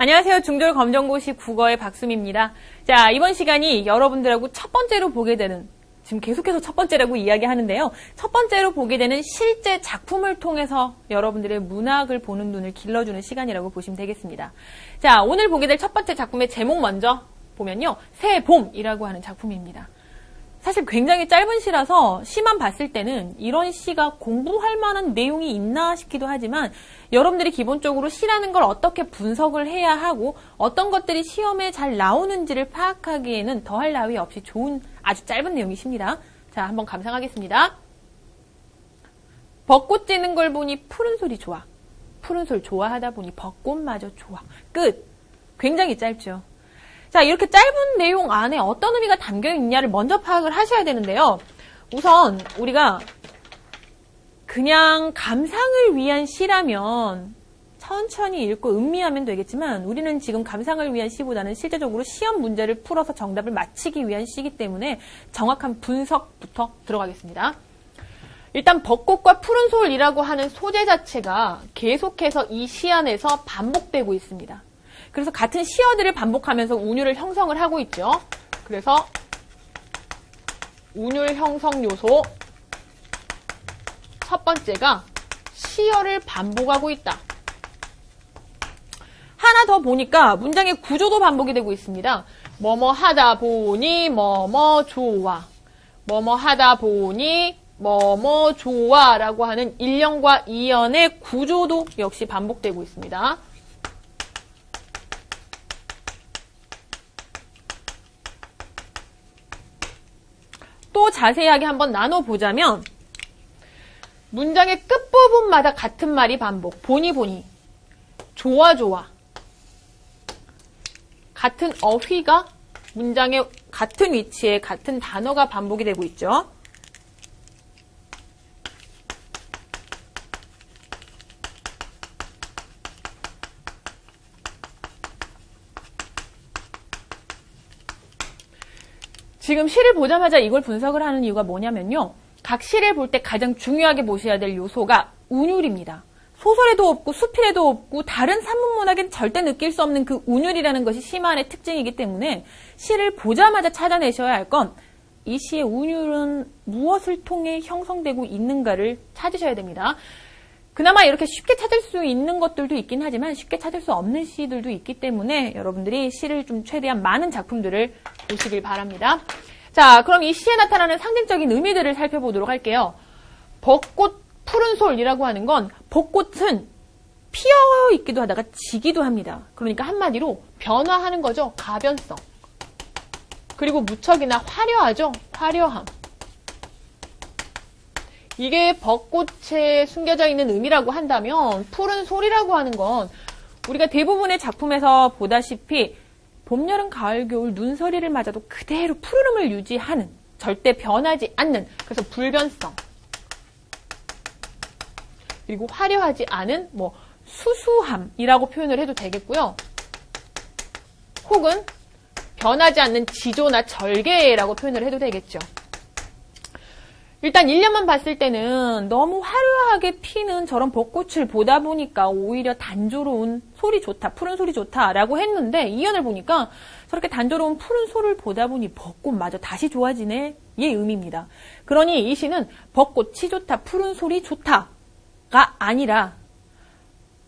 안녕하세요. 중졸 검정고시 국어의 박수미입니다. 자, 이번 시간이 여러분들하고 첫 번째로 보게 되는, 지금 계속해서 첫 번째라고 이야기하는데요. 첫 번째로 보게 되는 실제 작품을 통해서 여러분들의 문학을 보는 눈을 길러주는 시간이라고 보시면 되겠습니다. 자, 오늘 보게 될 첫 번째 작품의 제목 먼저 보면요. 새 봄이라고 하는 작품입니다. 사실 굉장히 짧은 시라서 시만 봤을 때는 이런 시가 공부할 만한 내용이 있나 싶기도 하지만 여러분들이 기본적으로 시라는 걸 어떻게 분석을 해야 하고 어떤 것들이 시험에 잘 나오는지를 파악하기에는 더할 나위 없이 좋은 아주 짧은 내용이십니다. 자, 한번 감상하겠습니다. 벚꽃 지는 걸 보니 푸른 소리 좋아. 푸른 소리 좋아하다 보니 벚꽃마저 좋아. 끝. 굉장히 짧죠. 자, 이렇게 짧은 내용 안에 어떤 의미가 담겨 있냐를 먼저 파악을 하셔야 되는데요. 우선 우리가 그냥 감상을 위한 시라면 천천히 읽고 음미하면 되겠지만 우리는 지금 감상을 위한 시보다는 실제적으로 시험 문제를 풀어서 정답을 맞히기 위한 시이기 때문에 정확한 분석부터 들어가겠습니다. 일단 벚꽃과 푸른 솔이라고 하는 소재 자체가 계속해서 이 시 안에서 반복되고 있습니다. 그래서 같은 시어들을 반복하면서 운율을 형성을 하고 있죠. 그래서 운율 형성 요소 첫 번째가 시어를 반복하고 있다. 하나 더 보니까 문장의 구조도 반복이 되고 있습니다. 뭐뭐 하다 보니 뭐뭐 좋아. 뭐뭐 하다 보니 뭐뭐 좋아 라고 하는 1년과 2연의 구조도 역시 반복되고 있습니다. 또 자세하게 한번 나눠보자면 문장의 끝부분마다 같은 말이 반복. 보니 보니, 좋아 좋아. 같은 어휘가 문장의 같은 위치에 같은 단어가 반복이 되고 있죠. 지금 시를 보자마자 이걸 분석을 하는 이유가 뭐냐면요. 각 시를 볼 때 가장 중요하게 보셔야 될 요소가 운율입니다. 소설에도 없고 수필에도 없고 다른 산문문학엔 절대 느낄 수 없는 그 운율이라는 것이 시만의 특징이기 때문에 시를 보자마자 찾아내셔야 할 건 이 시의 운율은 무엇을 통해 형성되고 있는가를 찾으셔야 됩니다. 그나마 이렇게 쉽게 찾을 수 있는 것들도 있긴 하지만 쉽게 찾을 수 없는 시들도 있기 때문에 여러분들이 시를 좀 최대한 많은 작품들을 보시길 바랍니다. 자, 그럼 이 시에 나타나는 상징적인 의미들을 살펴보도록 할게요. 벚꽃 푸른 솔이라고 하는 건 벚꽃은 피어 있기도 하다가 지기도 합니다. 그러니까 한마디로 변화하는 거죠. 가변성. 그리고 무척이나 화려하죠. 화려함. 이게 벚꽃에 숨겨져 있는 의미라고 한다면 푸른 솔이라고 하는 건 우리가 대부분의 작품에서 보다시피 봄, 여름, 가을, 겨울 눈서리를 맞아도 그대로 푸르름을 유지하는 절대 변하지 않는 그래서 불변성 그리고 화려하지 않은 수수함이라고 표현을 해도 되겠고요. 혹은 변하지 않는 지조나 절개라고 표현을 해도 되겠죠. 일단 1년만 봤을 때는 너무 화려하게 피는 저런 벚꽃을 보다 보니까 오히려 단조로운 소리 좋다, 푸른 소리 좋다라고 했는데 2연을 보니까 저렇게 단조로운 푸른 소리를 보다 보니 벚꽃마저 다시 좋아지네 의 의미입니다. 그러니 이 시는 벚꽃이 좋다, 푸른 소리 좋다가 아니라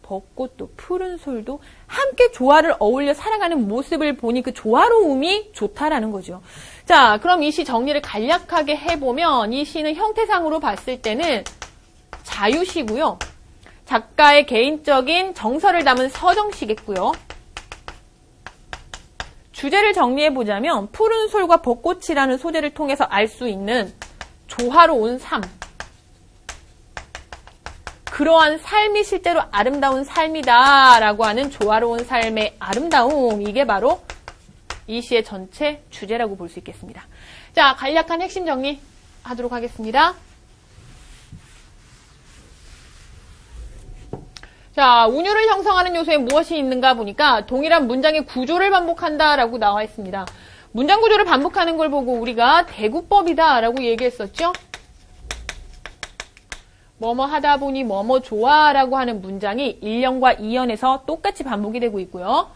벚꽃도 푸른 솔도 함께 조화를 어울려 살아가는 모습을 보니 그 조화로움이 좋다라는 거죠. 자, 그럼 이 시 정리를 간략하게 해보면 이 시는 형태상으로 봤을 때는 자유시고요. 작가의 개인적인 정서를 담은 서정시겠고요. 주제를 정리해보자면 푸른 솔과 벚꽃이라는 소재를 통해서 알 수 있는 조화로운 삶. 그러한 삶이 실제로 아름다운 삶이다라고 하는 조화로운 삶의 아름다움. 이게 바로 이 시의 전체 주제라고 볼 수 있겠습니다. 자, 간략한 핵심 정리하도록 하겠습니다. 자, 운율을 형성하는 요소에 무엇이 있는가 보니까 동일한 문장의 구조를 반복한다라고 나와 있습니다. 문장 구조를 반복하는 걸 보고 우리가 대구법이다라고 얘기했었죠. 뭐뭐 하다 보니 뭐뭐 좋아라고 하는 문장이 1년과 2연에서 똑같이 반복이 되고 있고요.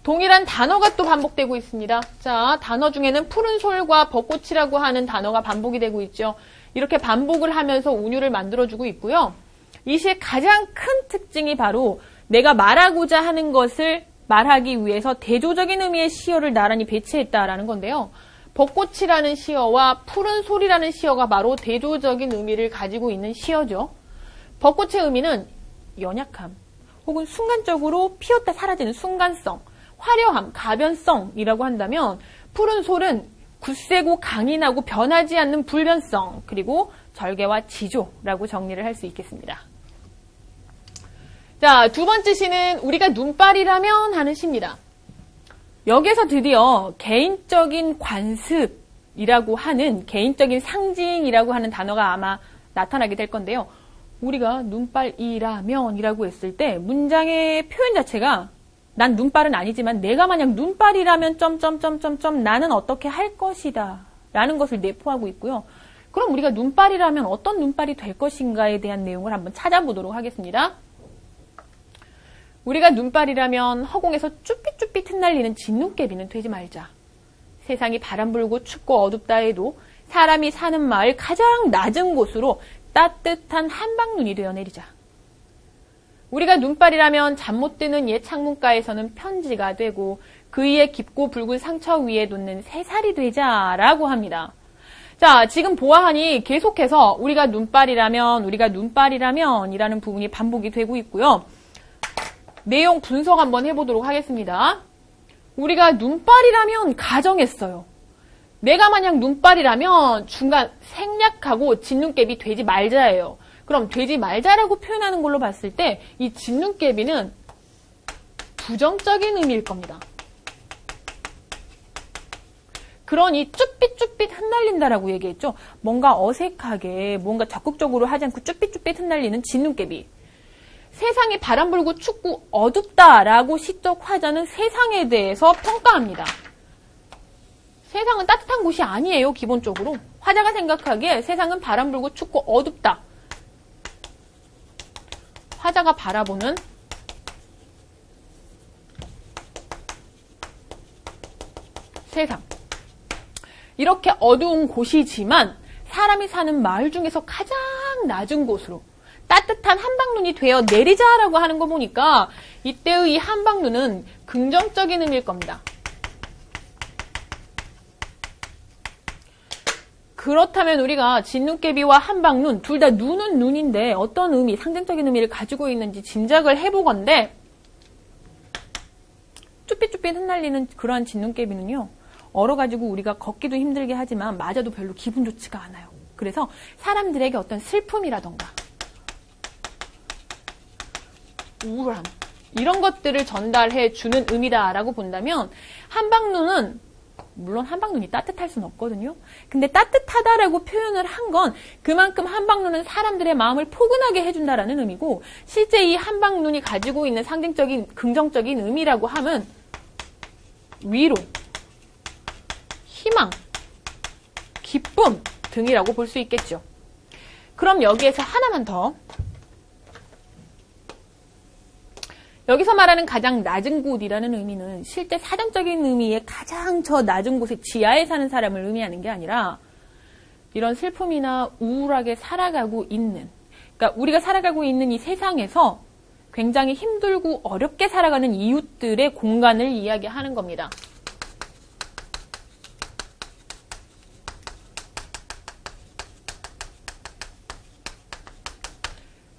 동일한 단어가 또 반복되고 있습니다. 자, 단어 중에는 푸른 솔과 벚꽃이라고 하는 단어가 반복이 되고 있죠. 이렇게 반복을 하면서 운율을 만들어주고 있고요. 이 시의 가장 큰 특징이 바로 내가 말하고자 하는 것을 말하기 위해서 대조적인 의미의 시어를 나란히 배치했다라는 건데요. 벚꽃이라는 시어와 푸른 솔이라는 시어가 바로 대조적인 의미를 가지고 있는 시어죠. 벚꽃의 의미는 연약함, 혹은 순간적으로 피었다 사라지는 순간성, 화려함, 가변성이라고 한다면 푸른 솔은 굳세고 강인하고 변하지 않는 불변성, 그리고 절개와 지조라고 정리를 할 수 있겠습니다. 자, 두 번째 시는 우리가 눈발이라면 하는 시입니다. 여기에서 드디어 개인적인 관습이라고 하는, 개인적인 상징이라고 하는 단어가 아마 나타나게 될 건데요. 우리가 눈발이라면 이라고 했을 때 문장의 표현 자체가 난 눈발은 아니지만 내가 만약 눈발이라면 점점점점점 나는 어떻게 할 것이다 라는 것을 내포하고 있고요. 그럼 우리가 눈발이라면 어떤 눈발이 될 것인가에 대한 내용을 한번 찾아보도록 하겠습니다. 우리가 눈발이라면 허공에서 쭈삣쭈삣 흩날리는 진눈깨비는 되지 말자. 세상이 바람 불고 춥고 어둡다 해도 사람이 사는 마을 가장 낮은 곳으로 따뜻한 한방눈이 되어 내리자. 우리가 눈발이라면 잠 못 드는 옛 창문가에서는 편지가 되고 그 위에 깊고 붉은 상처 위에 돋는 새살이 되자라고 합니다. 자, 지금 보아하니 계속해서 우리가 눈발이라면 이라는 부분이 반복이 되고 있고요. 내용 분석 한번 해보도록 하겠습니다. 우리가 눈발이라면 가정했어요. 내가 만약 눈발이라면 중간 생략하고 진눈깨비 되지 말자예요. 그럼 되지 말자라고 표현하는 걸로 봤을 때 이 진눈깨비는 부정적인 의미일 겁니다. 그러니 쭈삣쭈삣 흩날린다라고 얘기했죠. 뭔가 어색하게 뭔가 적극적으로 하지 않고 쭈삣쭈삣 흩날리는 진눈깨비. 세상이 바람 불고 춥고 어둡다라고 시적 화자는 세상에 대해서 평가합니다. 세상은 따뜻한 곳이 아니에요. 기본적으로. 화자가 생각하기에 세상은 바람 불고 춥고 어둡다. 화자가 바라보는 세상. 이렇게 어두운 곳이지만 사람이 사는 마을 중에서 가장 낮은 곳으로 따뜻한 한방눈이 되어 내리자라고 하는 거 보니까 이때의 이 한방눈은 긍정적인 의미일 겁니다. 그렇다면 우리가 진눈깨비와 한방눈 둘 다 눈은 눈인데 어떤 의미, 상징적인 의미를 가지고 있는지 짐작을 해보건대 쭈삣쭈삣 흩날리는 그러한 진눈깨비는요. 얼어가지고 우리가 걷기도 힘들게 하지만 맞아도 별로 기분 좋지가 않아요. 그래서 사람들에게 어떤 슬픔이라던가 우울함 이런 것들을 전달해 주는 의미다라고 본다면 한방눈은 물론 한방눈이 따뜻할 수는 없거든요. 근데 따뜻하다라고 표현을 한 건 그만큼 한방눈은 사람들의 마음을 포근하게 해준다라는 의미고 실제 이 한방눈이 가지고 있는 상징적인 긍정적인 의미라고 하면 위로, 희망, 기쁨 등이라고 볼 수 있겠죠. 그럼 여기에서 하나만 더. 여기서 말하는 가장 낮은 곳이라는 의미는 실제 사전적인 의미의 가장 저 낮은 곳에 지하에 사는 사람을 의미하는 게 아니라 이런 슬픔이나 우울하게 살아가고 있는, 그러니까 우리가 살아가고 있는 이 세상에서 굉장히 힘들고 어렵게 살아가는 이웃들의 공간을 이야기하는 겁니다.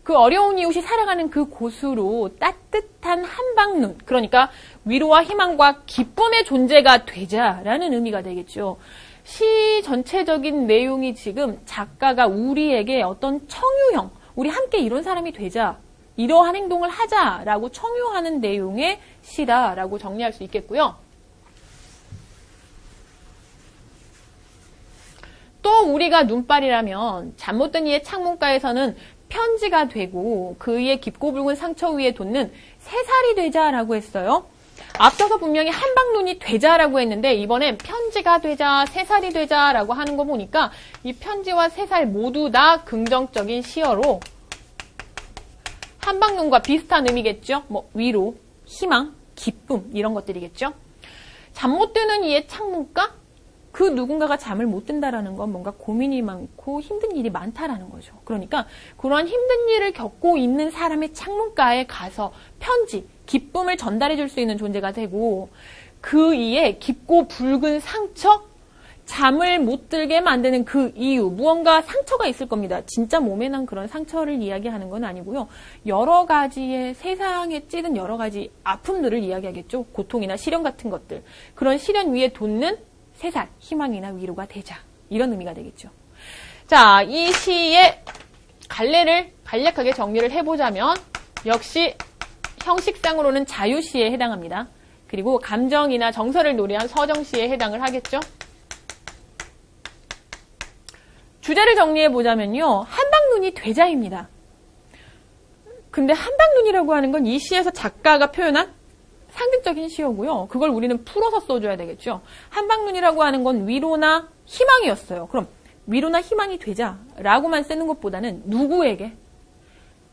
그 어려운 이웃이 살아가는 그 곳으로 따뜻한 한방눈, 그러니까 위로와 희망과 기쁨의 존재가 되자라는 의미가 되겠죠. 시 전체적인 내용이 지금 작가가 우리에게 어떤 청유형, 우리 함께 이런 사람이 되자, 이러한 행동을 하자라고 청유하는 내용의 시다라고 정리할 수 있겠고요. 또 우리가 눈발이라면 잠 못 든 이의 창문가에서는 편지가 되고 그 위에 깊고 붉은 상처 위에 돋는 새살이 되자라고 했어요. 앞서서 분명히 한방눈이 되자라고 했는데 이번엔 편지가 되자, 새살이 되자라고 하는 거 보니까 이 편지와 새살 모두 다 긍정적인 시어로 한방눈과 비슷한 의미겠죠. 뭐 위로, 희망, 기쁨 이런 것들이겠죠. 잠 못 드는 이의 창문가? 그 누군가가 잠을 못 든다라는 건 뭔가 고민이 많고 힘든 일이 많다라는 거죠. 그러니까 그러한 힘든 일을 겪고 있는 사람의 창문가에 가서 편지, 기쁨을 전달해 줄 수 있는 존재가 되고 그 이의 깊고 붉은 상처, 잠을 못 들게 만드는 그 이유, 무언가 상처가 있을 겁니다. 진짜 몸에 난 그런 상처를 이야기하는 건 아니고요. 여러 가지의 세상에 찌든 여러 가지 아픔들을 이야기하겠죠. 고통이나 시련 같은 것들. 그런 시련 위에 돋는 새살, 희망이나 위로가 되자. 이런 의미가 되겠죠. 자, 이 시의 갈래를 간략하게 정리를 해보자면 역시 형식상으로는 자유시에 해당합니다. 그리고 감정이나 정서를 노래한 서정시에 해당을 하겠죠. 주제를 정리해보자면요. 한방눈이 되자입니다. 근데 한방눈이라고 하는 건 이 시에서 작가가 표현한 상징적인 시어고요. 그걸 우리는 풀어서 써줘야 되겠죠. 한방눈이라고 하는 건 위로나 희망이었어요. 그럼 위로나 희망이 되자라고만 쓰는 것보다는 누구에게?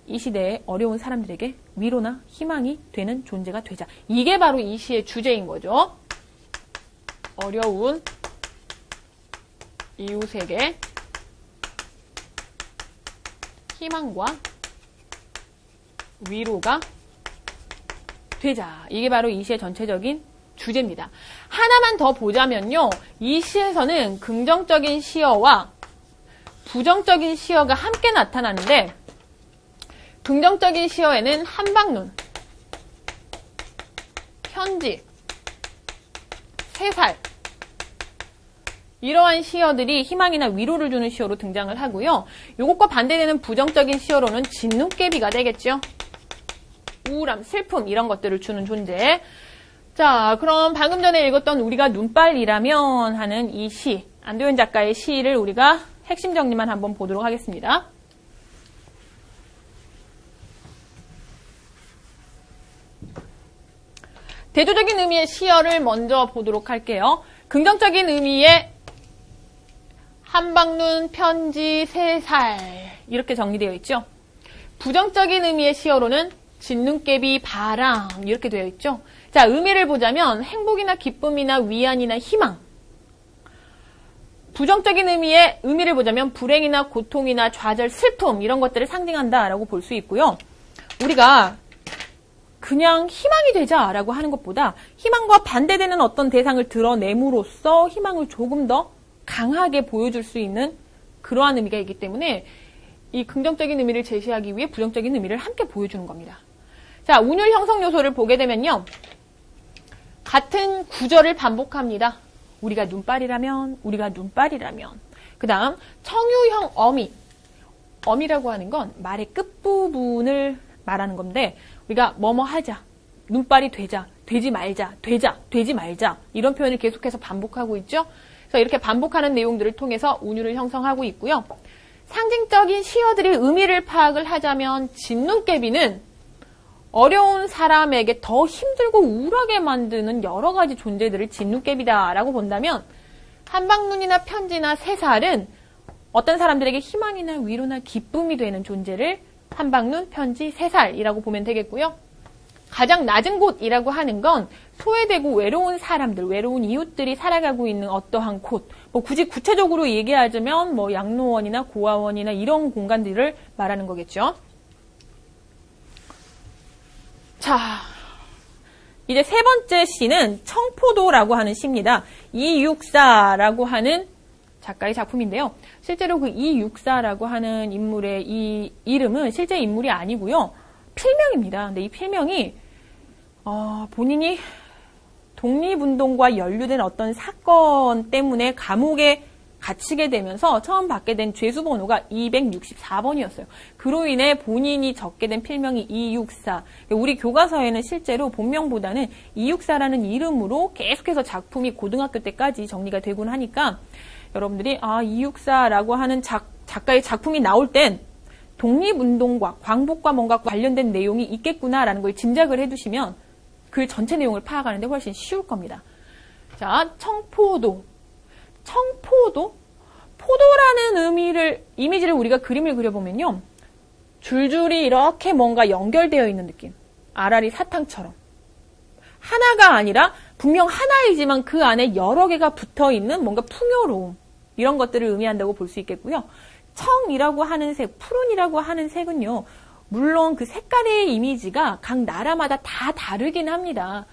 이 시대의 어려운 사람들에게 위로나 희망이 되는 존재가 되자. 이게 바로 이 시의 주제인 거죠. 어려운 이웃에게 희망과 위로가 되자. 이게 바로 이 시의 전체적인 주제입니다. 하나만 더 보자면요. 이 시에서는 긍정적인 시어와 부정적인 시어가 함께 나타나는데 긍정적인 시어에는 한방눈, 편지, 새살 이러한 시어들이 희망이나 위로를 주는 시어로 등장을 하고요. 이것과 반대되는 부정적인 시어로는 진눈깨비가 되겠죠. 우울함, 슬픔 이런 것들을 주는 존재. 자, 그럼 방금 전에 읽었던 우리가 눈발이라면 하는 이 시, 안도현 작가의 시를 우리가 핵심 정리만 한번 보도록 하겠습니다. 대조적인 의미의 시어를 먼저 보도록 할게요. 긍정적인 의미의 한방눈, 편지, 새살 이렇게 정리되어 있죠. 부정적인 의미의 시어로는 진눈깨비, 바람 이렇게 되어 있죠. 자, 의미를 보자면 행복이나 기쁨이나 위안이나 희망. 부정적인 의미의 의미를 보자면 불행이나 고통이나 좌절, 슬픔 이런 것들을 상징한다라고 볼 수 있고요. 우리가 그냥 희망이 되자라고 하는 것보다 희망과 반대되는 어떤 대상을 드러냄으로써 희망을 조금 더 강하게 보여줄 수 있는 그러한 의미가 있기 때문에 이 긍정적인 의미를 제시하기 위해 부정적인 의미를 함께 보여주는 겁니다. 자, 운율 형성 요소를 보게 되면요. 같은 구절을 반복합니다. 우리가 눈발이라면, 우리가 눈발이라면. 그 다음 청유형 어미. 어미라고 하는 건 말의 끝부분을 말하는 건데 우리가 뭐뭐 하자, 눈발이 되자, 되지 말자, 되자, 되지 말자 이런 표현을 계속해서 반복하고 있죠. 그래서 이렇게 반복하는 내용들을 통해서 운율을 형성하고 있고요. 상징적인 시어들의 의미를 파악을 하자면 진눈깨비는 어려운 사람에게 더 힘들고 우울하게 만드는 여러 가지 존재들을 진눈깨비다라고 본다면 한방눈이나 편지나 새살은 어떤 사람들에게 희망이나 위로나 기쁨이 되는 존재를 한방눈, 편지, 새살이라고 보면 되겠고요. 가장 낮은 곳이라고 하는 건 소외되고 외로운 사람들, 외로운 이웃들이 살아가고 있는 어떠한 곳, 뭐 굳이 구체적으로 얘기하자면 뭐 양로원이나 고아원이나 이런 공간들을 말하는 거겠죠. 자, 이제 세 번째 시는 청포도라고 하는 시입니다. 이육사라고 하는 작가의 작품인데요. 실제로 그 이육사라고 하는 인물의 이 이름은 실제 인물이 아니고요. 필명입니다. 근데 이 필명이 본인이 독립운동과 연루된 어떤 사건 때문에 감옥에 갇히게 되면서 처음 받게 된 죄수번호가 264번이었어요. 그로 인해 본인이 적게 된 필명이 이육사. 우리 교과서에는 실제로 본명보다는 이육사라는 이름으로 계속해서 작품이 고등학교 때까지 정리가 되곤 하니까 여러분들이 이육사라고 하는 작가의 작품이 나올 땐 독립운동과 광복과 뭔가 관련된 내용이 있겠구나라는 걸 짐작을 해두시면 그 전체 내용을 파악하는데 훨씬 쉬울 겁니다. 자, 청포도. 청포도? 포도라는 이미지를 우리가 그림을 그려보면요. 줄줄이 이렇게 뭔가 연결되어 있는 느낌. 아라리 사탕처럼. 하나가 아니라 분명 하나이지만 그 안에 여러 개가 붙어있는 뭔가 풍요로움, 이런 것들을 의미한다고 볼 수 있겠고요. 청이라고 하는 색, 푸른이라고 하는 색은요, 물론 그 색깔의 이미지가 각 나라마다 다 다르긴 합니다.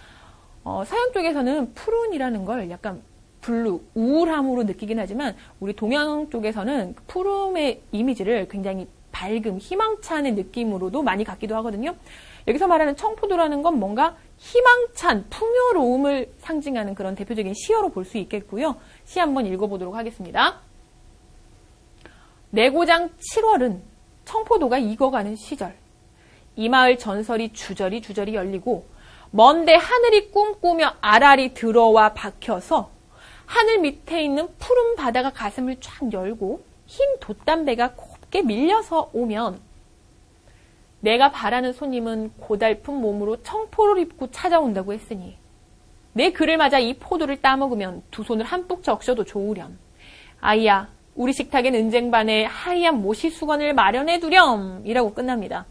서양 쪽에서는 푸른이라는 걸 약간 블루, 우울함으로 느끼긴 하지만 우리 동양 쪽에서는 푸름의 이미지를 굉장히 밝음, 희망찬의 느낌으로도 많이 갖기도 하거든요. 여기서 말하는 청포도라는 건 뭔가 희망찬, 풍요로움을 상징하는 그런 대표적인 시어로 볼 수 있겠고요. 시 한번 읽어보도록 하겠습니다. 내 고장 7월은 청포도가 익어가는 시절. 이 마을 전설이 주저리 열리고 먼데 하늘이 꿈꾸며 알알이 들어와 박혀서 하늘 밑에 있는 푸른 바다가 가슴을 쫙 열고 흰 돛담배가 곱게 밀려서 오면 내가 바라는 손님은 고달픈 몸으로 청포를 입고 찾아온다고 했으니 내 글을 맞아 이 포도를 따먹으면 두 손을 한뿍 적셔도 좋으렴. 아이야, 우리 식탁엔 은쟁반에 하얀 모시 수건을 마련해두렴. 이라고 끝납니다.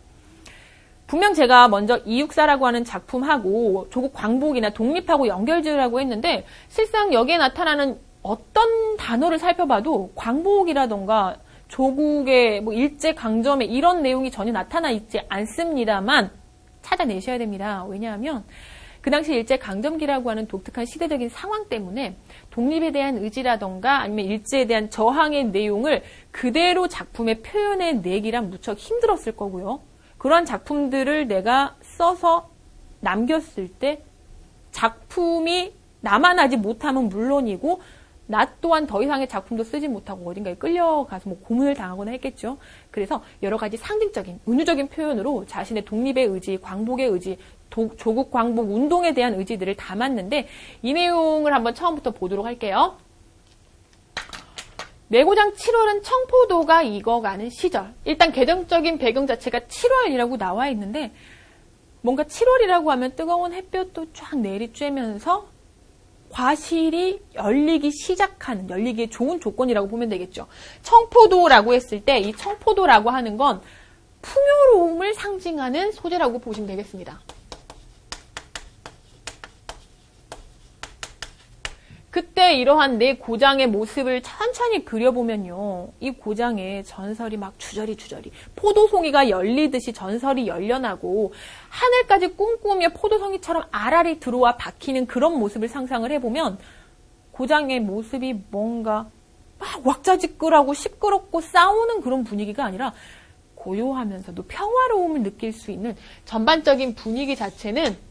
분명 제가 먼저 이육사라고 하는 작품하고 조국 광복이나 독립하고 연결지으라고 했는데 실상 여기에 나타나는 어떤 단어를 살펴봐도 광복이라던가 조국의 뭐 일제강점의 이런 내용이 전혀 나타나 있지 않습니다만 찾아내셔야 됩니다. 왜냐하면 그 당시 일제강점기라고 하는 독특한 시대적인 상황 때문에 독립에 대한 의지라던가 아니면 일제에 대한 저항의 내용을 그대로 작품에 표현해내기란 무척 힘들었을 거고요. 그런 작품들을 내가 써서 남겼을 때 작품이 남아나지 못하면 물론이고 나 또한 더 이상의 작품도 쓰지 못하고 어딘가에 끌려가서 뭐 고문을 당하거나 했겠죠. 그래서 여러 가지 상징적인, 은유적인 표현으로 자신의 독립의 의지, 광복의 의지, 조국 광복 운동에 대한 의지들을 담았는데 이 내용을 한번 처음부터 보도록 할게요. 내 고장 7월은 청포도가 익어가는 시절. 일단 개정적인 배경 자체가 7월이라고 나와 있는데 뭔가 7월이라고 하면 뜨거운 햇볕도 쫙 내리쬐면서 과실이 열리기 시작하는, 열리기에 좋은 조건이라고 보면 되겠죠. 청포도라고 했을 때 이 청포도라고 하는 건 풍요로움을 상징하는 소재라고 보시면 되겠습니다. 그때 이러한 내 고장의 모습을 천천히 그려보면요. 이 고장에 전설이 막 주저리 포도송이가 열리듯이 전설이 열려나고 하늘까지 꿈꾸며 포도송이처럼 알알이 들어와 박히는 그런 모습을 상상을 해보면 고장의 모습이 뭔가 막 왁자지껄하고 시끄럽고 싸우는 그런 분위기가 아니라 고요하면서도 평화로움을 느낄 수 있는 전반적인 분위기 자체는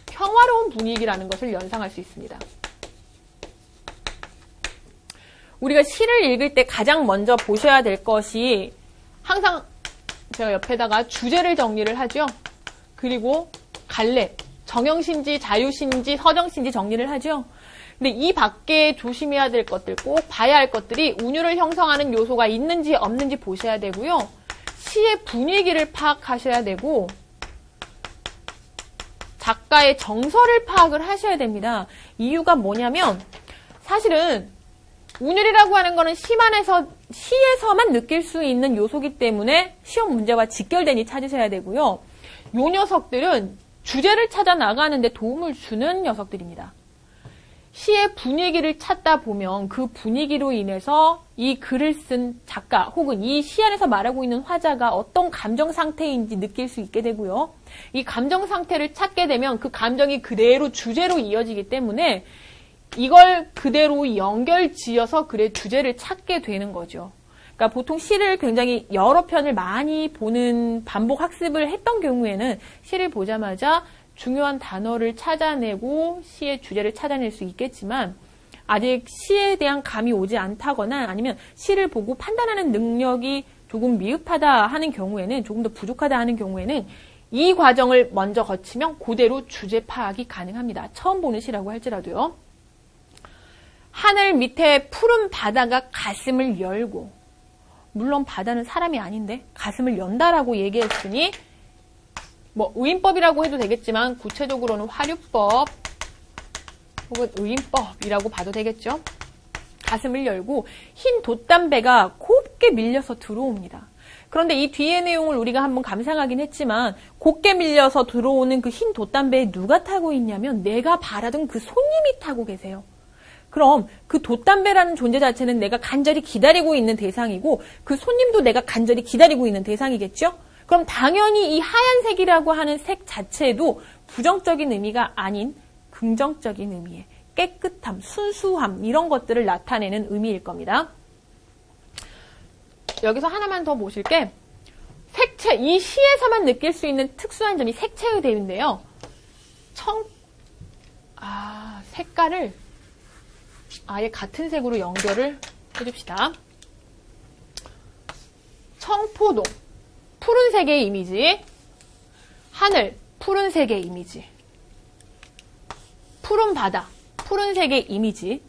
평화로운 분위기라는 것을 연상할 수 있습니다. 우리가 시를 읽을 때 가장 먼저 보셔야 될 것이 항상 제가 옆에다가 주제를 정리를 하죠. 그리고 갈래, 정형신지, 자유신지, 서정신지 정리를 하죠. 근데 이 밖에 조심해야 될 것들, 꼭 봐야 할 것들이 운율을 형성하는 요소가 있는지 없는지 보셔야 되고요. 시의 분위기를 파악하셔야 되고 작가의 정서를 파악을 하셔야 됩니다. 이유가 뭐냐면 사실은 운율이라고 하는 거는 시에서만 느낄 수 있는 요소이기 때문에 시험 문제와 직결되니 찾으셔야 되고요. 요 녀석들은 주제를 찾아 나가는데 도움을 주는 녀석들입니다. 시의 분위기를 찾다 보면 그 분위기로 인해서 이 글을 쓴 작가 혹은 이 시 안에서 말하고 있는 화자가 어떤 감정 상태인지 느낄 수 있게 되고요. 이 감정 상태를 찾게 되면 그 감정이 그대로 주제로 이어지기 때문에 이걸 그대로 연결 지어서 글의 주제를 찾게 되는 거죠. 그러니까 보통 시를 굉장히 여러 편을 많이 보는 반복 학습을 했던 경우에는 시를 보자마자 중요한 단어를 찾아내고 시의 주제를 찾아낼 수 있겠지만 아직 시에 대한 감이 오지 않다거나 아니면 시를 보고 판단하는 능력이 조금 미흡하다 하는 경우에는 조금 더 부족하다 하는 경우에는 이 과정을 먼저 거치면 그대로 주제 파악이 가능합니다. 처음 보는 시라고 할지라도요. 하늘 밑에 푸른 바다가 가슴을 열고 물론 바다는 사람이 아닌데 가슴을 연다라고 얘기했으니 뭐 의인법이라고 해도 되겠지만 구체적으로는 화류법 혹은 의인법이라고 봐도 되겠죠. 가슴을 열고 흰 돛담배가 곱게 밀려서 들어옵니다. 그런데 이 뒤의 내용을 우리가 한번 감상하긴 했지만 곱게 밀려서 들어오는 그 흰 돛담배에 누가 타고 있냐면 내가 바라던 그 손님이 타고 계세요. 그럼 그 돛담배라는 존재 자체는 내가 간절히 기다리고 있는 대상이고 그 손님도 내가 간절히 기다리고 있는 대상이겠죠? 그럼 당연히 이 하얀색이라고 하는 색 자체도 부정적인 의미가 아닌 긍정적인 의미의 깨끗함, 순수함 이런 것들을 나타내는 의미일 겁니다. 여기서 하나만 더 보실 게 색채, 이 시에서만 느낄 수 있는 특수한 점이 색채의 대비인데요. 색깔을 아예 같은 색으로 연결을 해줍시다. 청포도, 푸른색의 이미지, 하늘, 푸른색의 이미지, 푸른 바다, 푸른색의 이미지,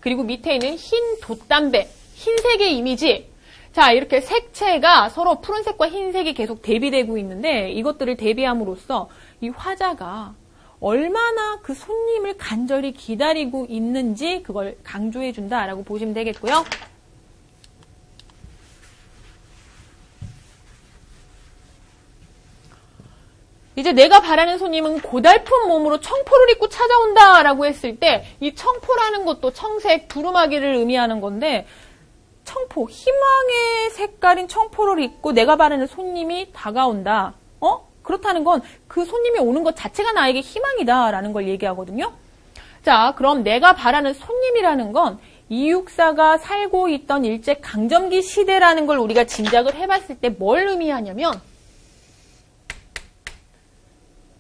그리고 밑에 있는 흰 돛담배, 흰색의 이미지. 자, 이렇게 색채가 서로 푸른색과 흰색이 계속 대비되고 있는데 이것들을 대비함으로써 이 화자가 얼마나 그 손님을 간절히 기다리고 있는지 그걸 강조해 준다라고 보시면 되겠고요. 이제 내가 바라는 손님은 고달픈 몸으로 청포를 입고 찾아온다라고 했을 때 이 청포라는 것도 청색, 두루마기를 의미하는 건데 청포, 희망의 색깔인 청포를 입고 내가 바라는 손님이 다가온다. 그렇다는 건 그 손님이 오는 것 자체가 나에게 희망이다라는 걸 얘기하거든요. 자, 그럼 내가 바라는 손님이라는 건 이육사가 살고 있던 일제강점기 시대라는 걸 우리가 짐작을 해봤을 때 뭘 의미하냐면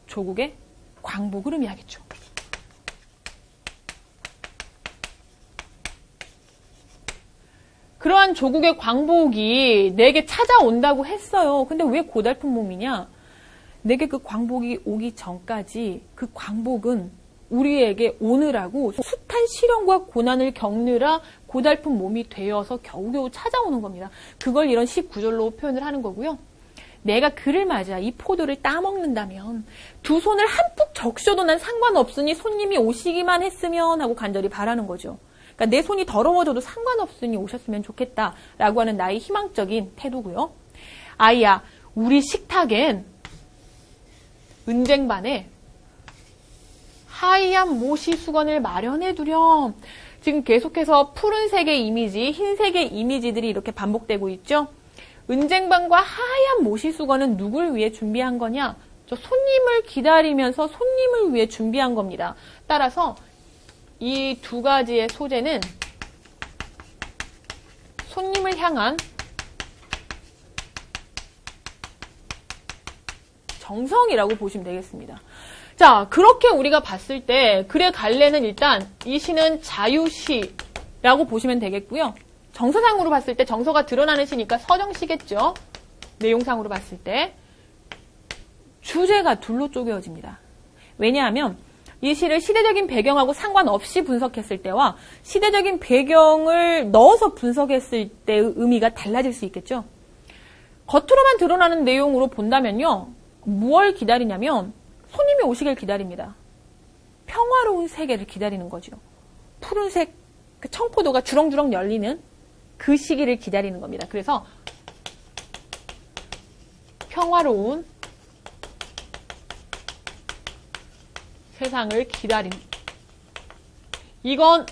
조국의 광복을 의미하겠죠. 그러한 조국의 광복이 내게 찾아온다고 했어요. 근데 왜 고달픈 몸이냐? 내게 그 광복이 오기 전까지 그 광복은 우리에게 오느라고 숱한 시련과 고난을 겪느라 고달픈 몸이 되어서 겨우겨우 찾아오는 겁니다. 그걸 이런 19절로 표현을 하는 거고요. 내가 그를 맞아 이 포도를 따먹는다면 두 손을 한뿍 적셔도 난 상관없으니 손님이 오시기만 했으면 하고 간절히 바라는 거죠. 그러니까 내 손이 더러워져도 상관없으니 오셨으면 좋겠다라고 하는 나의 희망적인 태도고요. 아이야, 우리 식탁엔 은쟁반에 하얀 모시 수건을 마련해 두렴. 지금 계속해서 푸른색의 이미지, 흰색의 이미지들이 이렇게 반복되고 있죠. 은쟁반과 하얀 모시 수건은 누굴 위해 준비한 거냐? 저 손님을 기다리면서 손님을 위해 준비한 겁니다. 따라서 이 두 가지의 소재는 손님을 향한 정성이라고 보시면 되겠습니다. 자, 그렇게 우리가 봤을 때 글의 갈래는 일단 이 시는 자유시라고 보시면 되겠고요. 정서상으로 봤을 때 정서가 드러나는 시니까 서정시겠죠. 내용상으로 봤을 때 주제가 둘로 쪼개어집니다. 왜냐하면 이 시를 시대적인 배경하고 상관없이 분석했을 때와 시대적인 배경을 넣어서 분석했을 때의 의미가 달라질 수 있겠죠. 겉으로만 드러나는 내용으로 본다면요. 무엇을 기다리냐면 손님이 오시길 기다립니다. 평화로운 세계를 기다리는 거죠. 푸른색 그 청포도가 주렁주렁 열리는 그 시기를 기다리는 겁니다. 그래서 평화로운 세상을 기다림. 이건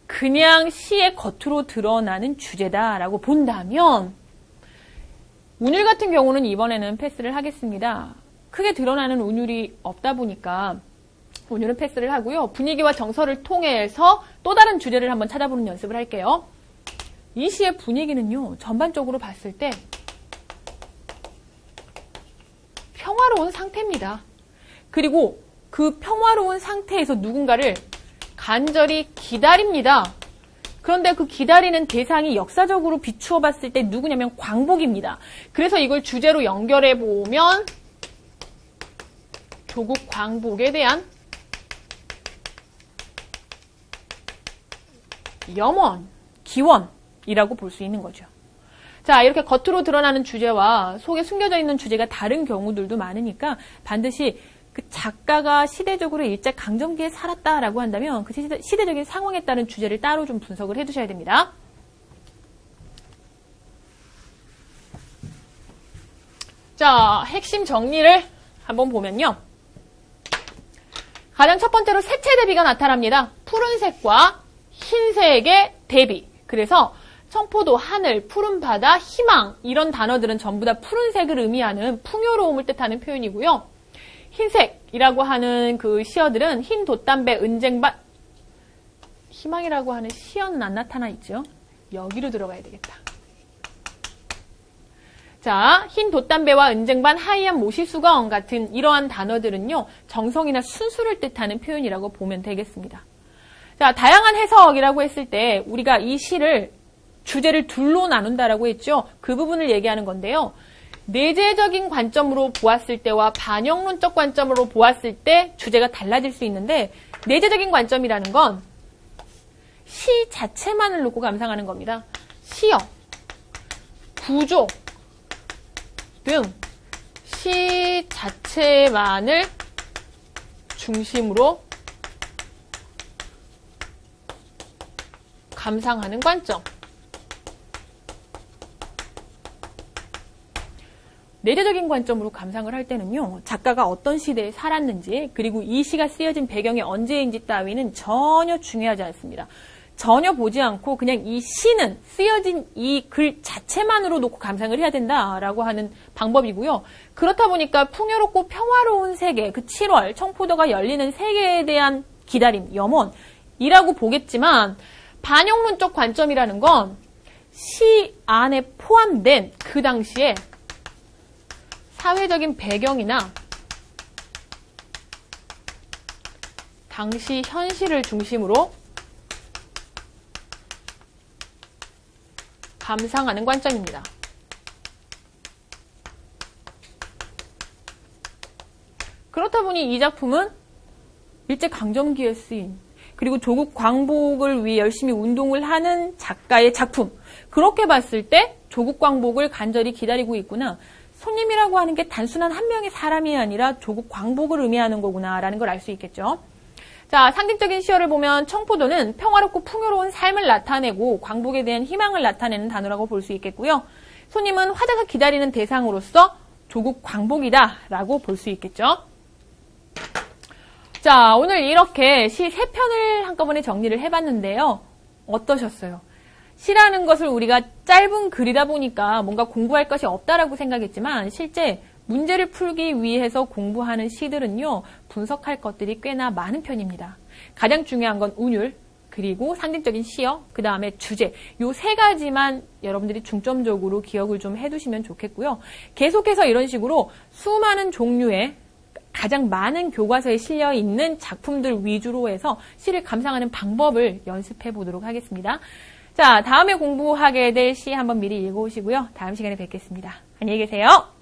그냥 시의 겉으로 드러나는 주제다라고 본다면 운율 같은 경우는 이번에는 패스를 하겠습니다. 크게 드러나는 운율이 없다 보니까 운율은 패스를 하고요. 분위기와 정서를 통해서 또 다른 주제를 한번 찾아보는 연습을 할게요. 이 시의 분위기는요. 전반적으로 봤을 때 평화로운 상태입니다. 그리고 그 평화로운 상태에서 누군가를 간절히 기다립니다. 그런데 그 기다리는 대상이 역사적으로 비추어 봤을 때 누구냐면 광복입니다. 그래서 이걸 주제로 연결해 보면 조국 광복에 대한 염원, 기원이라고 볼 수 있는 거죠. 자, 이렇게 겉으로 드러나는 주제와 속에 숨겨져 있는 주제가 다른 경우들도 많으니까 반드시 그 작가가 시대적으로 일제강점기에 살았다라고 한다면 그 시대적인 상황에 따른 주제를 따로 좀 분석을 해두셔야 됩니다. 자, 핵심 정리를 한번 보면요. 가장 첫 번째로 색채 대비가 나타납니다. 푸른색과 흰색의 대비. 그래서 청포도, 하늘, 푸른 바다, 희망 이런 단어들은 전부 다 푸른색을 의미하는 풍요로움을 뜻하는 표현이고요. 흰색이라고 하는 그 시어들은 흰 돛담배, 은쟁반, 희망이라고 하는 시어는 안 나타나 있죠. 여기로 들어가야 되겠다. 자, 흰 돛담배와 은쟁반, 하얀 모시수건 같은 이러한 단어들은요, 정성이나 순수를 뜻하는 표현이라고 보면 되겠습니다. 자, 다양한 해석이라고 했을 때 우리가 이 시를 주제를 둘로 나눈다라고 했죠. 그 부분을 얘기하는 건데요. 내재적인 관점으로 보았을 때와 반영론적 관점으로 보았을 때 주제가 달라질 수 있는데, 내재적인 관점이라는 건 시 자체만을 놓고 감상하는 겁니다. 시어, 구조 등 시 자체만을 중심으로 감상하는 관점. 내재적인 관점으로 감상을 할 때는요, 작가가 어떤 시대에 살았는지, 그리고 이 시가 쓰여진 배경이 언제인지 따위는 전혀 중요하지 않습니다. 전혀 보지 않고 그냥 이 시는 쓰여진 이 글 자체만으로 놓고 감상을 해야 된다라고 하는 방법이고요. 그렇다 보니까 풍요롭고 평화로운 세계, 그 7월 청포도가 열리는 세계에 대한 기다림, 염원이라고 보겠지만, 반영론적 관점이라는 건 시 안에 포함된 그 당시에 사회적인 배경이나 당시 현실을 중심으로 감상하는 관점입니다. 그렇다 보니 이 작품은 일제강점기에 쓰인, 그리고 조국 광복을 위해 열심히 운동을 하는 작가의 작품, 그렇게 봤을 때 조국 광복을 간절히 기다리고 있구나, 손님이라고 하는 게 단순한 한 명의 사람이 아니라 조국 광복을 의미하는 거구나라는 걸 알 수 있겠죠. 자, 상징적인 시어를 보면 청포도는 평화롭고 풍요로운 삶을 나타내고 광복에 대한 희망을 나타내는 단어라고 볼 수 있겠고요. 손님은 화자가 기다리는 대상으로서 조국 광복이다라고 볼 수 있겠죠. 자, 오늘 이렇게 시 3편을 한꺼번에 정리를 해봤는데요. 어떠셨어요? 시라는 것을 우리가 짧은 글이다 보니까 뭔가 공부할 것이 없다라고 생각했지만, 실제 문제를 풀기 위해서 공부하는 시들은요, 분석할 것들이 꽤나 많은 편입니다. 가장 중요한 건 운율, 그리고 상징적인 시어, 그 다음에 주제, 요 3가지만 여러분들이 중점적으로 기억을 좀 해두시면 좋겠고요. 계속해서 이런 식으로 수많은 종류의 가장 많은 교과서에 실려 있는 작품들 위주로 해서 시를 감상하는 방법을 연습해 보도록 하겠습니다. 자, 다음에 공부하게 될 시 한번 미리 읽어오시고요. 다음 시간에 뵙겠습니다. 안녕히 계세요.